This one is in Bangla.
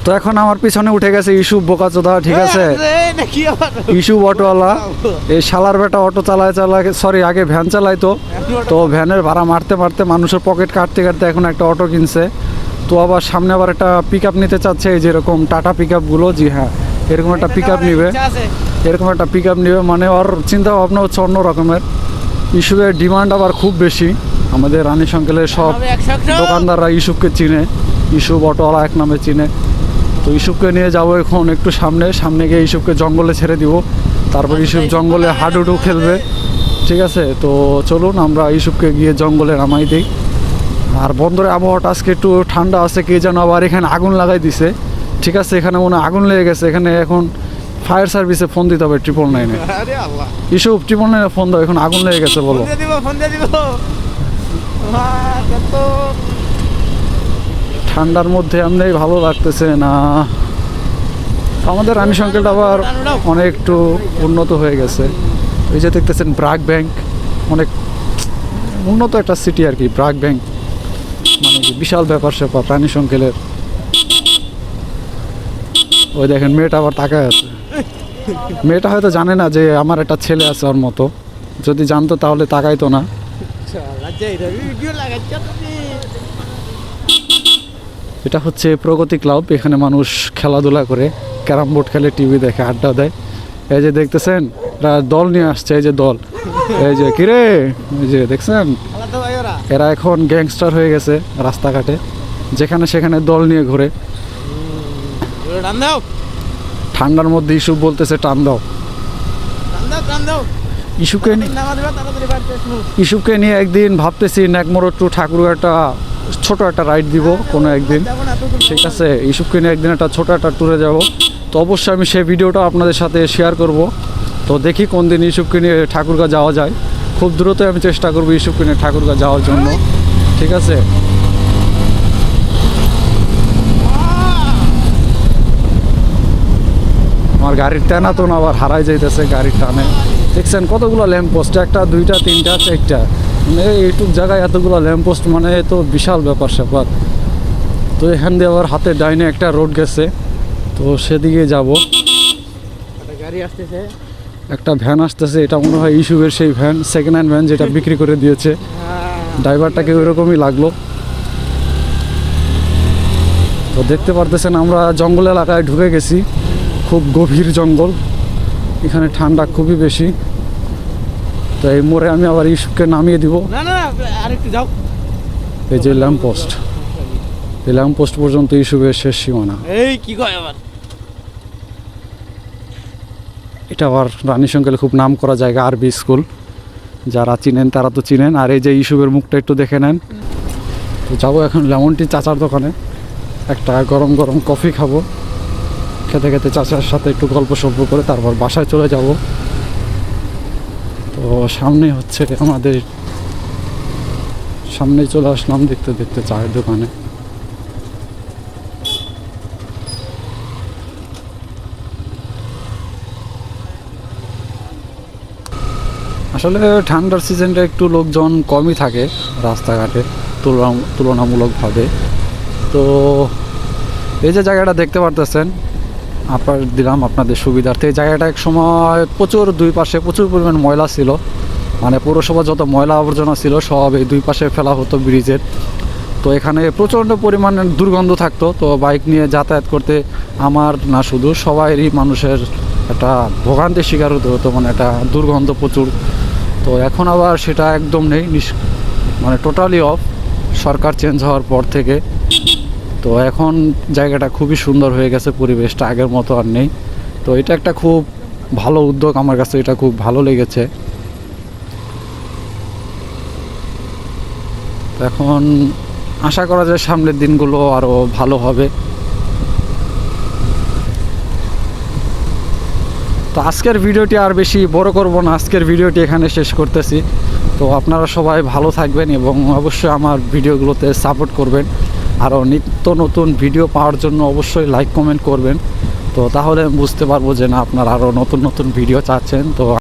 তো এখন আমার পিছনে উঠে গেছে ইস্যু বোকাচোদা, ঠিক আছে, ইস্যু অটোওয়ালা। এই শালার বেটা অটো চালায় সরি আগে ভ্যান চালাইতো, তো ভ্যানের ভাড়া মারতে মারতে মানুষের পকেট কাটতে কাটতে এখন একটা অটো কিনছে। তো আবার সামনে আবার একটা পিক আপ নিতে চাচ্ছে, এই যেরকম টাটা পিক আপগুলো, জি হ্যাঁ এরকম একটা পিক আপ নিবে, এরকম একটা পিক আপ নিবে। মানে ওর চিন্তা ভাবনা হচ্ছে অন্য রকমের। ইস্যুয়ের ডিমান্ড আবার খুব বেশি, আমাদের রানী সংকেলের সব দোকানদাররা ইস্যুকে চিনে, ইস্যু অটোওয়ালা এক নামে চিনে। তো ইস্যুকে নিয়ে যাবো এখন একটু সামনে গিয়ে ইস্যুকে জঙ্গলে ছেড়ে দিব, তারপর ইস্যু জঙ্গলে হাডুডু খেলবে, ঠিক আছে। তো চলুন আমরা ইস্যুকে গিয়ে জঙ্গলে নামাই দিই। আর বন্দরের আবহাওয়াটা আজকে একটু ঠান্ডা আছে, কে যেন আবার এখানে আগুন লাগাই দিছে, ঠিক আছে, এখানে মনে হয় আগুন লেগে গেছে। এখানে এখন ফায়ার সার্ভিসে ফোন দিতে হবে 999-এ। ইস্যু 999-এ ফোন দাও, এখন আগুন লেগে গেছে বলো। ঠান্ডার মধ্যে এমনি ভালো লাগতেছে না। আমাদের রানী সংকেলটা আবার অনেক একটু উন্নত হয়ে গেছে। এই যে দেখতেছেন ব্রাক ব্যাংক, অনেক উন্নত একটা সিটি আর কি, ব্রাক ব্যাংক মানে বিশাল ব্যাপার স্যাপার রানী সংকেলের। ওই দেখেন মেয়েটা আবার তাকায় আছে, মেয়েটা হয়তো জানে না যে আমার একটা ছেলে আছে ওর মতো, যদি জানতো তাহলে তাকাইতো না। এটা হচ্ছে প্রগতি ক্লাব, এখানে মানুষ খেলাধুলা করে, ক্যারাম বোর্ড খেলে, টিভি দেখে, আড্ডা দেয়। এই যে দেখতেছেন এরা দল নিয়ে আসছে, এই যে দল, এই যে কিরে, এই যে দেখছেন এরা এখন গ্যাংস্টার হয়ে গেছে, রাস্তাঘাটে যেখানে সেখানে দল নিয়ে ঘুরে। ঠান্ডার মধ্যে ইস্যু বলতেছে টান দাও। ইস্যুকে নিয়ে একদিন ভাবতেছি ন্যাকমোড় টু ঠাকুরগাঁটা ছোট একটা রাইড দিব কোনো একদিন, ঠিক আছে। ইস্যুকে নিয়ে একদিন একটা ছোট একটা ট্যুরে যাব, তো অবশ্যই আমি সেই ভিডিওটা আপনাদের সাথে শেয়ার করব। তো দেখি কোন দিন ইস্যুকে নিয়ে ঠাকুরগাঁ যাওয়া যায়, খুব দ্রুতই আমি চেষ্টা করবো ইস্যুকে নিয়ে ঠাকুরগাঁ যাওয়ার জন্য, ঠিক আছে। আমার গাড়ির টানা তো আবার হারাই যাইতেছে, গাড়ির টানে দেখছেন কতগুলো ল্যাম্পপোস্ট, একটা দুইটা তিনটা চারটা, মানে এইটুক জায়গায় এতগুলো ল্যাম্পপোস্ট, মানে তো বিশাল ব্যাপার স্যাপার। তো এখান দিয়ে আবার হাতে ডাইনে একটা রোড গেছে, তো সেদিকে যাব। গাড়ি আসতেছে, একটা ভ্যান আসতেছে, এটা মনে হয় ইস্যুয়ের সেই ভ্যান, সেকেন্ড হ্যান্ড ভ্যান যেটা বিক্রি করে দিয়েছে, ড্রাইভারটাকে ওইরকমই লাগলো। তো দেখতে পারতেছেন আমরা জঙ্গল এলাকায় ঢুকে গেছি, খুব গভীর জঙ্গল, এখানে ঠান্ডা খুবই বেশি। তো এই মোড়ে আমি আবার ইস্যুকে নামিয়ে দিব। এই যে ল্যাম্প পোস্ট, এই ল্যাম্প পোস্ট পর্যন্ত ইস্যুয়ের শেষ সীমানা। এই কি কয় আবার, এটা আবার রানী সংকেলে খুব নাম করা জায়গা, আরবি স্কুল, যারা চিনেন তারা তো চিনেন। আর এই যে ইস্যুয়ের মুখটা একটু দেখে নেন। তো যাবো এখন লেমন টি চাচার দোকানে, একটা গরম গরম কফি খাবো, খেতে খেতে চাচার সাথে একটু গল্প সল্প করে তারপর বাসায় চলে যাব। তো সামনে হচ্ছে আমাদের, সামনেই চলে আসলাম দেখতে দেখতে চায়ের দোকানে। আসলে ঠান্ডার সিজনটা একটু লোকজন কমই থাকে রাস্তাঘাটে তুলনামূলকভাবে। তো এই যে জায়গাটা দেখতে পারতেছেন, দিলাম আপনাদের সুবিধার্থে, এই জায়গাটা এক সময় প্রচুর, দুই পাশে প্রচুর পরিমাণ ময়লা ছিল, মানে পৌরসভা যত ময়লা আবর্জনা ছিল সব এই দুই পাশে ফেলা হতো ব্রিজের। তো এখানে প্রচণ্ড পরিমাণে দুর্গন্ধ থাকতো, তো বাইক নিয়ে যাতায়াত করতে আমার না শুধু সবাইরই, মানুষের একটা ভোগান্তির শিকার হতে হতো, মানে একটা দুর্গন্ধ প্রচুর। তো এখন আবার সেটা একদম নেই, মানে টোটালি অফ, সরকার চেঞ্জ হওয়ার পর থেকে। তো এখন জায়গাটা খুবই সুন্দর হয়ে গেছে, পরিবেশটা আগের মতো আর নেই। তো এটা একটা খুব ভালো উদ্যোগ, আমার কাছে এটা খুব ভালো লেগেছে। এখন আশা করা যায় সামনের দিনগুলো আরও ভালো হবে। তো আজকের ভিডিওটি আর বেশি বড় করব না, আজকের ভিডিওটি এখানে শেষ করতেছি। তো আপনারা সবাই ভালো থাকবেন এবং অবশ্যই আমার ভিডিওগুলোতে সাপোর্ট করবেন। আরও নিত্য নতুন ভিডিও পাওয়ার জন্য অবশ্যই লাইক কমেন্ট করবেন, তো তাহলে বুঝতে পারবো যে না আপনারা আরও নতুন নতুন ভিডিও চাচ্ছেন। তো